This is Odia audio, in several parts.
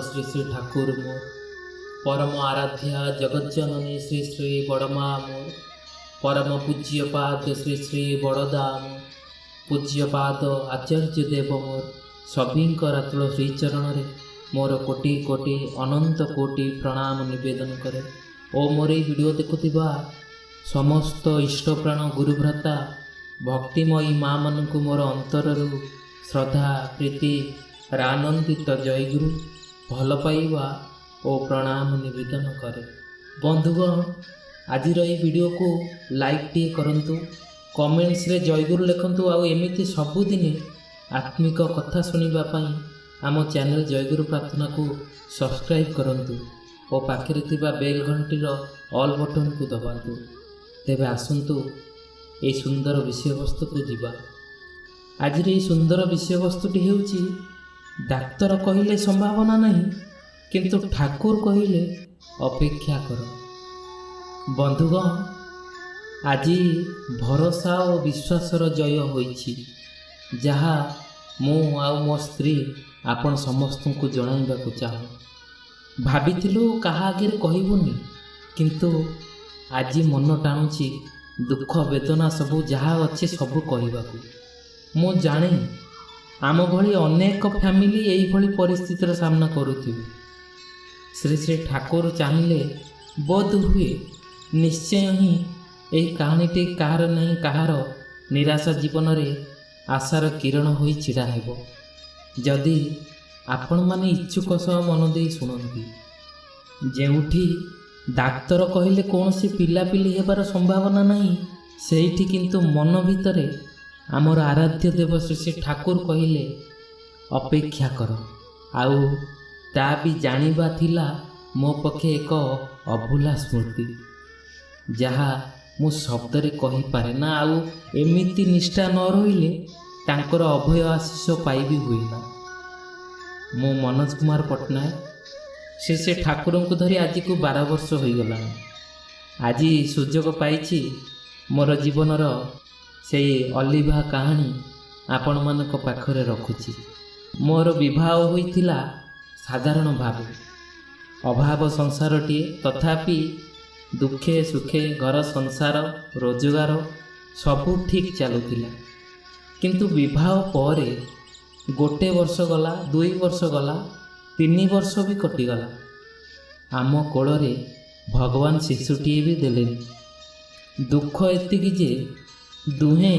श्री श्री ठाकुर मोर परम आराध्या जगज्जननी श्री श्री बड़मा मोर परम पूज्यपाद श्री श्री बड़दा मोर पूज्यपाद आचार्य देव मोर सभींकर आतुल श्रीचरण रे मोर कोटि कोटि अनंत कोटि प्रणाम निवेदन करे। ओ मोर ये वीडियो देखुथिबा समस्त इष्टप्राण गुरुभ्राता भक्तिमयी माँ मानकु मोर अंतररु श्रद्धा प्रीति आनंदित जयगुरु भल पाइबा और प्रणाम निवेदन करे। बंधुगण आज वीडियो को लाइक टी करंतु, कमेंट्स रे जयगुरु लिखंतु आउ एमिति सबुदिन आत्मिक कथा सुनिबा पई आम चैनल जयगुरु प्रार्थना को सब्सक्राइब करंतु और पाखरे थिबा बेल घंटीर ऑल बटन को दबातु। तेबे आसंतु ए सुंदर विषय वस्तु को जीवा। आज ये सुंदर विषय वस्तुटी हेउची डाक्तर कहिले संभावना नहीं किंतु ठाकुर कहिले अपेक्षा कर। बंधुगण आज भरोसा और विश्वासर जय होईछि जहा मु आ मो स्त्री आपण समस्त को जणाइबा को चाहूँ। भाबिथिलु कहा आगे कहबुनी किंतु आज मन टाणुछि दुख वेदना सबू जहा अच्छे सबू कहबाकू। मु जाने आम भली अनेक फैमिली यही भली परिस्थितिर सामना करुथिबे। श्री श्री ठाकुर चाहिए बोध हुए निश्चय ही यही कहानीटी कहार नहीं कहार निराशा जीवन रे आशार किरण होई छिड़ा हेबो जदि आपण माने इच्छुक सह मन दे शुणती। जेउठी डाक्तर कहले कौन सी पिलापिली हेबार संभावना नहीं सेठी किंतु मन भितरे आमर आराध्य देव श्री श्री ठाकुर कहले अपेक्षा कर। आउ ता भी जानिबा थिला मो पखे एक अभूला स्मृति जहा मु शब्दरे कहि पारे ना। आउ एमिति निष्ठा न रहिले तांकर अभय आशीष पाइबी हुए ना। मो मनोज कुमार पट्टनायक श्री श्री ठाकुर को धरी आज को 12 वर्ष हो गला। आज सुजोग पाइछि मोर जीवनर से अलिभा कहानी आपण मानक पाखरे रखुछि। मोर विवाह होइथिला साधारण भाव अभाव संसारटीए, तथापि दुखे सुखे घर संसार रोजगार सबू ठीक चलुथिला। किंतु विवाह परे गोटे वर्ष गला, 2 वर्ष गला, 3 वर्ष भी कटिगला। आम कोଳରେ भगवान शिशुटीए भी देलेनि। दुख एतिकी जे दुहे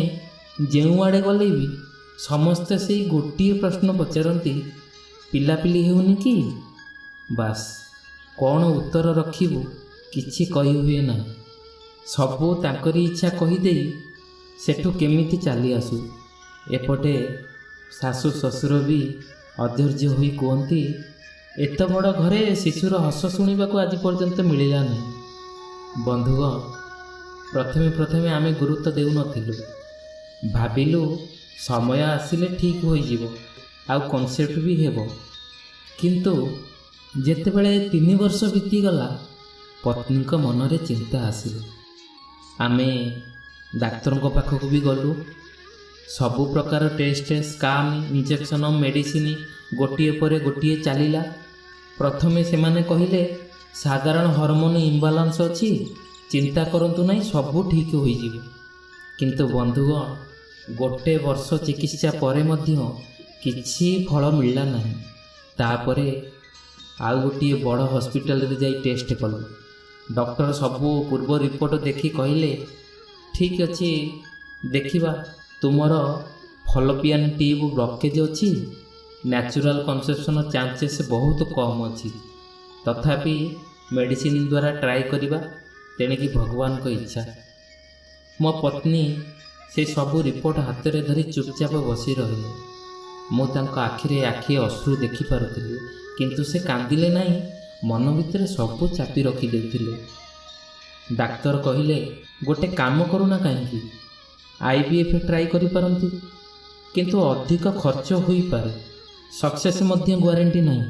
जेउ आड़े गले भी समस्ते से गोटे प्रश्न पचारती पिलापिली हेउनी कि? बास कौन उत्तर रखिबु किछि कहि हुए ना। सबू तांकरी इच्छा कहीदेई सेठु केमिति चली आसु। एपटे शाशु शशुर भी अधैर्य होई कहती एत बड़ घरे शिशुर हस शुणा आज पर्यंत मिलला नहीं। बंधुगण प्रथमे प्रथमे आमे गुरुत्व देउ नथिलु, भाबिलु समय आसिले ठीक होई जिवो आउ कॉन्सेप्ट भी हेबो। किंतु जेतेबेले 3 वर्ष बीती गला पत्नी को मन रे चिंता आसिले। आमे डाक्तर को पाखक भी गलु, सबु प्रकार टेस्ट स्काम इंजेक्शन मेडिसिन गोटिए परे गोटिए चलिला। प्रथमे से माने कहिले साधारण हार्मोन इम्बालांस अछि, चिंता करंतु नहीं सबू ठीक हो जिवो। किंतु बंधुगण गोटे वर्ष चिकित्सा परे मध्य किछि फल मिलला नहीं। तापरे आउ गोटे बड़ हॉस्पिटल रे जाई टेस्ट कलु। डॉक्टर सबू पूर्व रिपोर्ट देखि कहिले ठीक अछि देखिबा तुमर फलोपियन ट्यूब ब्लॉकेज अछि, नेचुरल कंसेप्शन चांसेस बहुत कम अछि, तथापि मेडिसिन द्वारा ट्राई करिबा तेणिकी भगवान को इच्छा। मो पत्नी से सबू रिपोर्ट हाथ में धरी चुपचाप बसी रही। मु तांको आखिरे आखि अश्रु देखि पारुथिली किंतु से कांदिले नहीं, मन भितर सबू चापी रखी देथिले। डाक्तर कहिले गोटे काम करूना कहीं IVF ट्राई करि पारंती, किंतु अधिक खर्च होई पारे, सक्सेस मध्य ग्यारंटी नहीं।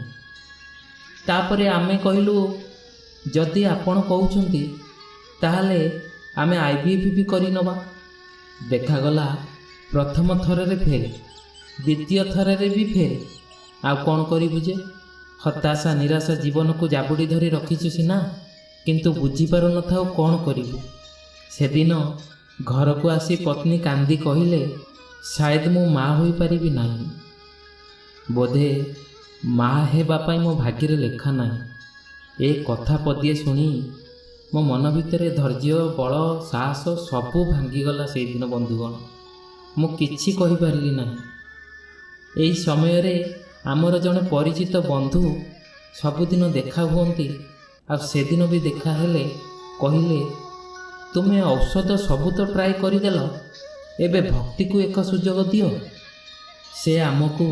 तापरे आमे कहिलु जदि आपण कहउछंती ताहले आमे IVF भी करि नबा। देखागला प्रथम थर रे फेल, द्वितीय थर रे भी फेल। आ कौन करिबु जे ହତାଶା ନିରାଶା ଜୀବନକୁ ଜାବୁଡ଼ି ଧରି ରଖିଛୁ ସିନା, କିନ୍ତୁ ବୁଝିପାରୁନଥାଉ କ'ଣ କରିବୁ। ସେଦିନ ଘରକୁ ଆସି ପତ୍ନୀ କାନ୍ଦି କହିଲେ, ସାୟଦ ମୁଁ ମା' ହୋଇପାରିବି ନାହିଁ। ବୋଧେ ମା' ହେବା ପାଇଁ ମୋ ଭାଗ୍ୟରେ ଲେଖା ନାହିଁ। ଏ କଥା ପଦିଏ ଶୁଣି ମୋ ମନ ଭିତରେ ଧୈର୍ଯ୍ୟ, ବଳ, ସାହସ ସବୁ ଭାଙ୍ଗିଗଲା। ସେଇଦିନ ବନ୍ଧୁଗଣ, ମୁଁ କିଛି କହିପାରିଲି ନାହିଁ। ଏହି ସମୟରେ ଆମର ଜଣେ ପରିଚିତ ବନ୍ଧୁ ସବୁଦିନ ଦେଖା ହୁଅନ୍ତି, ଆଉ ସେଦିନ ବି ଦେଖା ହେଲେ କହିଲେ, ତୁମେ ଔଷଧ ସବୁ ତ ଟ୍ରାଏ କରିଦେଲ, ଏବେ ଭକ୍ତିକୁ ଏକ ସୁଯୋଗ ଦିଅ। ସେ ଆମକୁ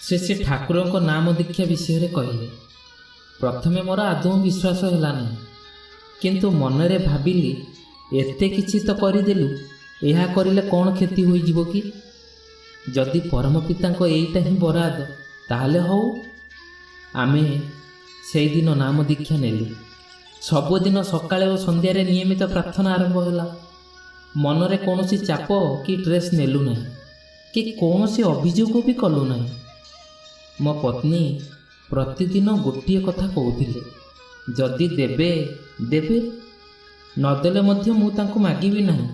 ଶ୍ରୀ ଠାକୁରଙ୍କ ନାମ ଦୀକ୍ଷା ବିଷୟରେ କହିଲେ। ପ୍ରଥମେ ମୋର ଆଦୌ ବିଶ୍ୱାସ ହେଲା ନାହିଁ, କିନ୍ତୁ ମନରେ ଭାବିଲି, ଏତେ କିଛି ତ କରିଦେଲୁ, ଏହା କରିଲେ କ'ଣ କ୍ଷତି ହୋଇଯିବ କି? ଯଦି ପରମ ପିତାଙ୍କ ଏଇଟା ହିଁ ବରାଦ, ତାହେଲେ ହଉ। ଆମେ ସେଇଦିନ ନାମ ଦୀକ୍ଷା ନେଲୁ। ସବୁଦିନ ସକାଳେ ଓ ସନ୍ଧ୍ୟାରେ ନିୟମିତ ପ୍ରାର୍ଥନା ଆରମ୍ଭ ହେଲା। ମନରେ କୌଣସି ଚାପ କି ଷ୍ଟ୍ରେସ୍ ନେଲୁ ନାହିଁ, କି କୌଣସି ଅଭିଯୋଗ ବି କଲୁ ନାହିଁ। ମୋ ପତ୍ନୀ ପ୍ରତିଦିନ ଗୋଟିଏ କଥା କହୁଥିଲେ, ଯଦି ଦେବେ ଦେବେ, ନଦେଲେ ମଧ୍ୟ ମୁଁ ତାଙ୍କୁ ମାଗିବି ନାହିଁ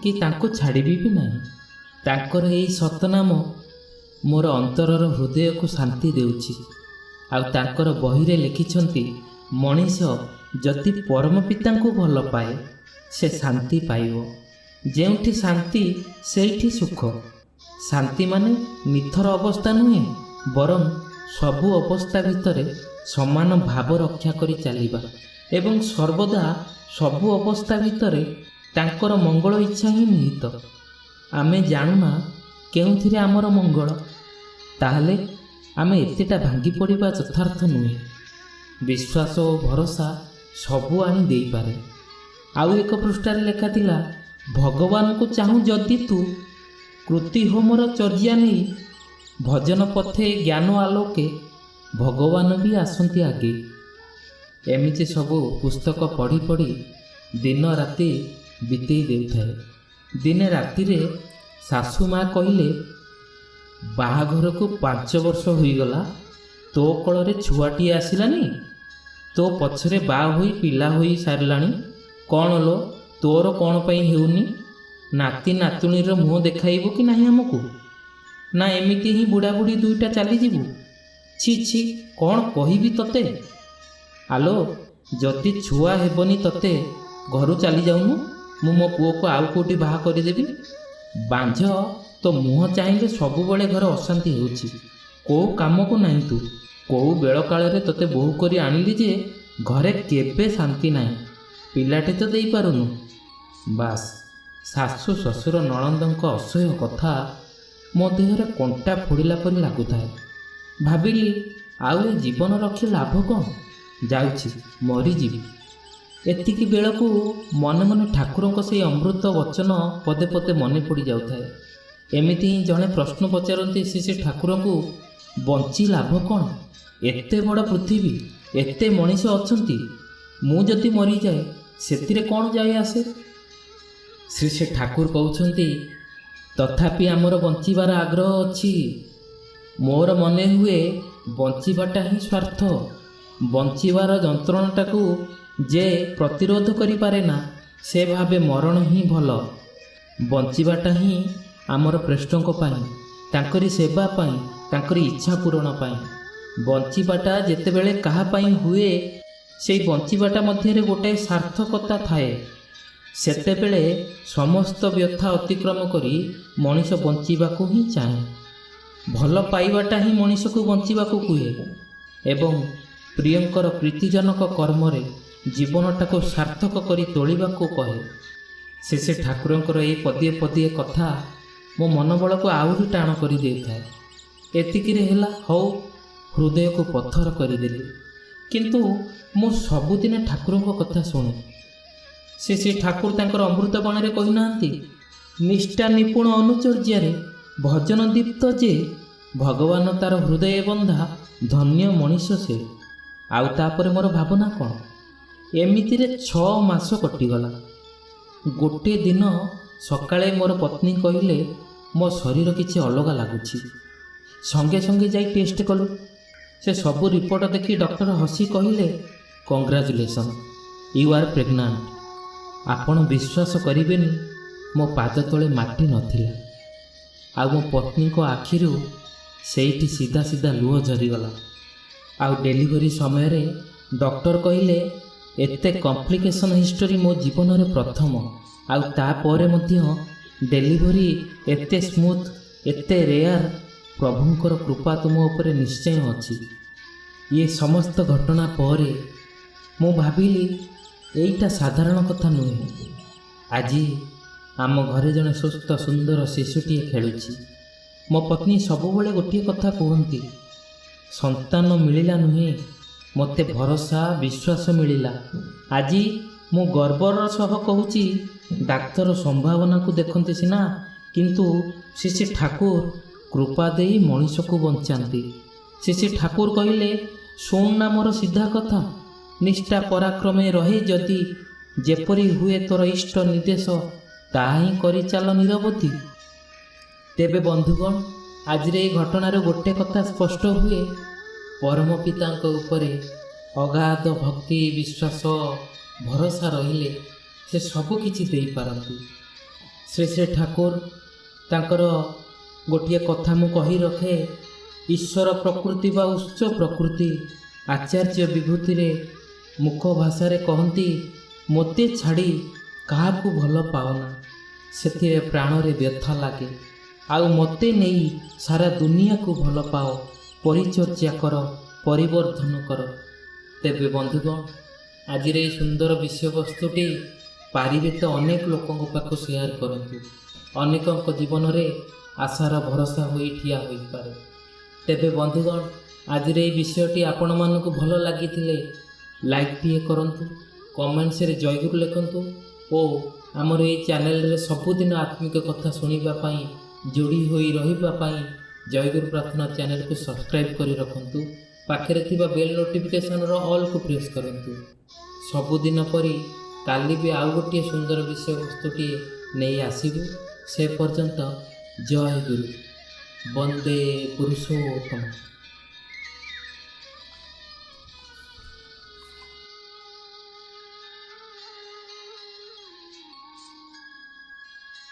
କି ତାଙ୍କୁ ଛାଡ଼ିବି ବି ନାହିଁ। ତାଙ୍କର ଏହି ସତନାମ ମୋର ଅନ୍ତରର ହୃଦୟକୁ ଶାନ୍ତି ଦେଉଛି। ଆଉ ତାଙ୍କର ବହିରେ ଲେଖିଛନ୍ତି, ମଣିଷ ଯଦି ପରମ ପିତାଙ୍କୁ ଭଲ ପାଏ, ସେ ଶାନ୍ତି ପାଇବ। ଯେଉଁଠି ଶାନ୍ତି ସେଇଠି ସୁଖ। ଶାନ୍ତି ମାନେ ନିଥର ଅବସ୍ଥା ନୁହେଁ, ବରଂ ସବୁ ଅବସ୍ଥା ଭିତରେ ସମାନ ଭାବ ରକ୍ଷା କରି ଚାଲିବା ଏବଂ ସର୍ବଦା ସବୁ ଅବସ୍ଥା ଭିତରେ ତାଙ୍କର ମଙ୍ଗଳ ଇଚ୍ଛା ହିଁ ନିହିତ। ଆମେ ଜାଣୁନା କେଉଁଥିରେ ଆମର ମଙ୍ଗଳ, ତାହେଲେ ଆମେ ଏତେଟା ଭାଙ୍ଗି ପଡ଼ିବା ଯଥାର୍ଥ ନୁହେଁ। ବିଶ୍ୱାସ ଓ ଭରସା ସବୁ ଆଣି ଦେଇପାରେ। ଆଉ ଏକ ପୃଷ୍ଠାରେ ଲେଖା ଥିଲା, ଭଗବାନଙ୍କୁ ଚାହୁଁ ଯଦି ତୁ, କୃତି ହୋମର ଚର୍ଯ୍ୟା ନେଇ, ଭଜନ ପଥେ ଜ୍ଞାନ ଆଲୋକେ, ଭଗବାନ ବି ଆସନ୍ତି ଆଗେ। ଏମିତି ସବୁ ପୁସ୍ତକ ପଢ଼ି ପଢ଼ି ଦିନ ରାତି ବିତେଇ ଦେଉଥାଏ। ଦିନେ ରାତିରେ ଶାଶୁ ମା କହିଲେ, ବାହାଘରକୁ 5 ବର୍ଷ ହୋଇଗଲା, ତୋ କୋଳରେ ଛୁଆଟିଏ ଆସିଲାନି? ତୋ ପଛରେ ବାହା ହୋଇ ପିଲା ହୋଇ ସାରିଲାଣି, କ'ଣ ଲୋ ତୋର କ'ଣ ପାଇଁ ହେଉନି? ନାତି ନାତୁଣୀର ମୁହଁ ଦେଖାଇବୁ କି ନାହିଁ ଆମକୁ? ନା ଏମିତି ହିଁ ବୁଢ଼ାବୁଢ଼ୀ ଦୁଇଟା ଚାଲିଯିବୁ? ଛି ଛି, କ'ଣ କହିବି ତତେ? ଆଲୋ, ଯଦି ଛୁଆ ହେବନି ତତେ, ଘରୁ ଚାଲି ଯାଉନୁ, ମୁଁ ମୋ ପୁଅକୁ ଆଉ କେଉଁଠି ବାହା କରିଦେବି। ବାଞ୍ଝ, ତୋ ମୁହଁ ଚାହିଁଲେ ସବୁବେଳେ ଘରେ ଅଶାନ୍ତି ହେଉଛି। କେଉଁ କାମକୁ ନାହିଁ ତୁ। କେଉଁ ବେଳକାଳରେ ତୋତେ ବୋହୂ କରି ଆଣିଲି ଯେ ଘରେ କେବେ ଶାନ୍ତି ନାହିଁ। ପିଲାଟେ ତ ଦେଇପାରୁନୁ। ବାସ୍, ଶାଶୁ ଶ୍ୱଶୁର ନଣନ୍ଦଙ୍କ ଅସହ୍ୟ କଥା ମୋ ଦେହରେ କଣ୍ଟା ଫୋଡ଼ିଲା ପରି ଲାଗୁଥାଏ। ଭାବିଲି, ଆଉ ଏ ଜୀବନ ରଖି ଲାଭ କ'ଣ? ଯାଉଛି, ମରିଯିବି। ଏତିକି ବେଳକୁ ମନେ ମନେ ଠାକୁରଙ୍କ ସେହି ଅମୃତ ବଚନ ପଦେ ପଦେ ମନେ ପଡ଼ି ଯାଉଥାଏ। ଏମିତି ହିଁ ଜଣେ ପ୍ରଶ୍ନ ପଚାରନ୍ତି ଶ୍ରୀ ଠାକୁରଙ୍କୁ, ବଞ୍ଚି ଲାଭ କ'ଣ? ଏତେ ବଡ଼ ପୃଥିବୀ, ଏତେ ମଣିଷ ଅଛନ୍ତି, ମୁଁ ଯଦି ମରିଯାଏ ସେଥିରେ କ'ଣ ଯାଇ ଆସେ? ଶ୍ରୀ ଠାକୁର କହୁଛନ୍ତି, ତଥାପି ଆମର ବଞ୍ଚିବାର ଆଗ୍ରହ ଅଛି। ମୋର ମନେ ହୁଏ ବଞ୍ଚିବାଟା ହିଁ ସ୍ୱାର୍ଥ। ବଞ୍ଚିବାର ଯନ୍ତ୍ରଣାଟାକୁ ଯେ ପ୍ରତିରୋଧ କରିପାରେ ନା, ସେ ଭାବେ ମରଣ ହିଁ ଭଲ। ବଞ୍ଚିବାଟା ହିଁ ଆମର ଶ୍ରେଷ୍ଠଙ୍କ ପାଇଁ, ତାଙ୍କରି ସେବା ପାଇଁ, ତାଙ୍କରି ଇଚ୍ଛା ପୂରଣ ପାଇଁ। ବଞ୍ଚିବାଟା ଯେତେବେଳେ କାହା ପାଇଁ ହୁଏ, ସେଇ ବଞ୍ଚିବାଟା ମଧ୍ୟରେ ଗୋଟାଏ ସାର୍ଥକତା ଥାଏ। ସେତେବେଳେ ସମସ୍ତ ବ୍ୟଥା ଅତିକ୍ରମ କରି ମଣିଷ ବଞ୍ଚିବାକୁ ହିଁ ଚାହେଁ। ଭଲ ପାଇବାଟା ହିଁ ମଣିଷକୁ ବଞ୍ଚିବାକୁ କୁହେ ଏବଂ ପ୍ରିୟଙ୍କର ପ୍ରୀତିଜନକ କର୍ମରେ ଜୀବନଟାକୁ ସାର୍ଥକ କରି ତୋଳିବାକୁ କହେ। ସେ ଠାକୁରଙ୍କର ଏହି ପଦିଏ ପଦିଏ କଥା ମୋ ମନୋବଳକୁ ଆହୁରି ଟାଣ କରି ଦେଇଥାଏ। ଏତିକିରେ ହେଲା, ହଉ, ହୃଦୟକୁ ପଥର କରିଦେଲି। କିନ୍ତୁ ମୁଁ ସବୁଦିନେ ଠାକୁରଙ୍କ କଥା ଶୁଣେ। ସେ ଠାକୁର ତାଙ୍କର ଅମୃତବାଣୀରେ କହିନାହାନ୍ତି, ନିଷ୍ଠା ନିପୁଣ ଅନୁଚର୍ଯ୍ୟାରେ ଭଜନ ଦୀପ୍ତ ଯେ, ଭଗବାନ ତାର ହୃଦୟ ବନ୍ଧା, ଧନ୍ୟ ମଣିଷ ସେ। ଆଉ ତାପରେ ମୋର ଭାବନା କ'ଣ? ଏମିତିରେ 6 ମାସ କଟିଗଲା। ଗୋଟିଏ ଦିନ ସକାଳେ ମୋର ପତ୍ନୀ କହିଲେ, ମୋ ଶରୀର କିଛି ଅଲଗା ଲାଗୁଛି। ସଙ୍ଗେ ସଙ୍ଗେ ଯାଇ ଟେଷ୍ଟ କଲୁ। ସେ ସବୁ ରିପୋର୍ଟ ଦେଖି ଡକ୍ଟର ହସି କହିଲେ, କଂଗ୍ରାଚୁଲେସନ୍, ୟୁ ଆର୍ ପ୍ରେଗନାଣ୍ଟ। ଆପଣ ବିଶ୍ୱାସ କରିବେନି, ମୋ ପାଦ ତଳେ ମାଟି ନଥିଲା, ଆଉ ମୋ ପତ୍ନୀଙ୍କ ଆଖିରୁ ସେଇଠି ସିଧା ସିଧା ଲୁହ ଝରିଗଲା। ଆଉ ଡେଲିଭରି ସମୟରେ ଡକ୍ଟର କହିଲେ, ଏତେ କମ୍ପ୍ଲିକେସନ୍ ହିଷ୍ଟୋରି ମୋ ଜୀବନରେ ପ୍ରଥମ, ଆଉ ତାପରେ ମଧ୍ୟ ଡେଲିଭରି ଏତେ ସ୍ମୁଥ୍, ଏତେ ରେୟାର। ପ୍ରଭୁଙ୍କର କୃପା ତୁମ ଉପରେ ନିଶ୍ଚୟ ଅଛି। ଇଏ ସମସ୍ତ ଘଟଣା ପରେ ମୁଁ ଭାବିଲି ଏଇଟା ସାଧାରଣ କଥା ନୁହେଁ। ଆଜି ଆମ ଘରେ ଜଣେ ସୁସ୍ଥ ସୁନ୍ଦର ଶିଶୁଟିଏ ଖେଳୁଛି। ମୋ ପତ୍ନୀ ସବୁବେଳେ ଗୋଟିଏ କଥା କୁହନ୍ତି, ସନ୍ତାନ ମିଳିଲା ନୁହେଁ, ମୋତେ ଭରସା ବିଶ୍ୱାସ ମିଳିଲା। ଆଜି ମୁଁ ଗର୍ବର ସହ କହୁଛି, ଡାକ୍ତର ସମ୍ଭାବନାକୁ ଦେଖନ୍ତି ସିନା, କିନ୍ତୁ ଶ୍ରୀ ଠାକୁର କୃପା ଦେଇ ମଣିଷକୁ ବଞ୍ଚାନ୍ତି। ଶ୍ରୀ ଠାକୁର କହିଲେ, ଶୁଣ ନା ମୋର ସିଧା କଥା, ନିଷ୍ଠା ପରାକ୍ରମେ ରହେ ଯଦି, ଯେପରି ହୁଏ ତୋର ଇଷ୍ଟ ନିର୍ଦ୍ଦେଶ, ତାହା ହିଁ କରିଚାଲ ନିରବଧି। ତେବେ ବନ୍ଧୁଗଣ, ଆଜିର ଏହି ଘଟଣାରୁ ଗୋଟେ କଥା ସ୍ପଷ୍ଟ ହୁଏ, ପରମ ପିତାଙ୍କ ଉପରେ ଅଗାଧ ଭକ୍ତି, ବିଶ୍ୱାସ, ଭରସା ରହିଲେ ସେ ସବୁ କିଛି ଦେଇପାରନ୍ତି। ଶ୍ରୀ ଠାକୁର ତାଙ୍କର ଗୋଟିଏ କଥା ମୁଁ କହି ରଖେ, ଈଶ୍ୱର ପ୍ରକୃତି ବା ଉଚ୍ଚ ପ୍ରକୃତି ଆଚାର୍ଯ୍ୟ ବିଭୂତିରେ ମୁଖ ଭାଷାରେ କହନ୍ତି, ମୋତେ ଛାଡ଼ି କାହାକୁ ଭଲ ପାଅନା, ସେଥିରେ ପ୍ରାଣରେ ବ୍ୟଥା ଲାଗେ, ଆଉ ମୋତେ ନେଇ ସାରା ଦୁନିଆକୁ ଭଲ ପାଅ, ପରିଚର୍ଯା କର, ପରିବର୍ଦ୍ଧନ କର। ତେବେ ବନ୍ଧୁଗଣ, ଆଜିର ଏହି ସୁନ୍ଦର ବିଷୟବସ୍ତୁଟି ପାରିବେ ତ ଅନେକ ଲୋକଙ୍କ ପାଖକୁ ସେୟାର କରନ୍ତୁ। ଅନେକଙ୍କ ଜୀବନରେ ଆଶାର ଭରସା ହୋଇ ଠିଆ ହୋଇପାରେ। ତେବେ ବନ୍ଧୁଗଣ, ଆଜିର ଏହି ବିଷୟଟି ଆପଣମାନଙ୍କୁ ଭଲ ଲାଗିଥିଲେ ଲାଇକ୍ଟିଏ କରନ୍ତୁ, କମେଣ୍ଟସରେ ଜୟଗୁରୁ ଲେଖନ୍ତୁ ଓ ଆମର ଏହି ଚ୍ୟାନେଲରେ ସବୁଦିନ ଆତ୍ମିକ କଥା ଶୁଣିବା ପାଇଁ, ଯୋଡ଼ି ହୋଇ ରହିବା ପାଇଁ ଜୟଗୁରୁ ପ୍ରାର୍ଥନା ଚ୍ୟାନେଲକୁ ସବସ୍କ୍ରାଇବ୍ କରି ରଖନ୍ତୁ। ପାଖରେ ଥିବା ବେଲ୍ ନୋଟିଫିକେସନର ଅଲ୍କୁ ପ୍ରେସ୍ କରନ୍ତୁ। ସବୁଦିନ ପରି କାଲି ବି ଆଉ ଗୋଟିଏ ସୁନ୍ଦର ବିଷୟବସ୍ତୁଟିଏ ନେଇ ଆସିବୁ। ସେ ପର୍ଯ୍ୟନ୍ତ ଜୟ ଗୁରୁ, ବନ୍ଦେ ପୁରୁଷୋତ୍ତମ।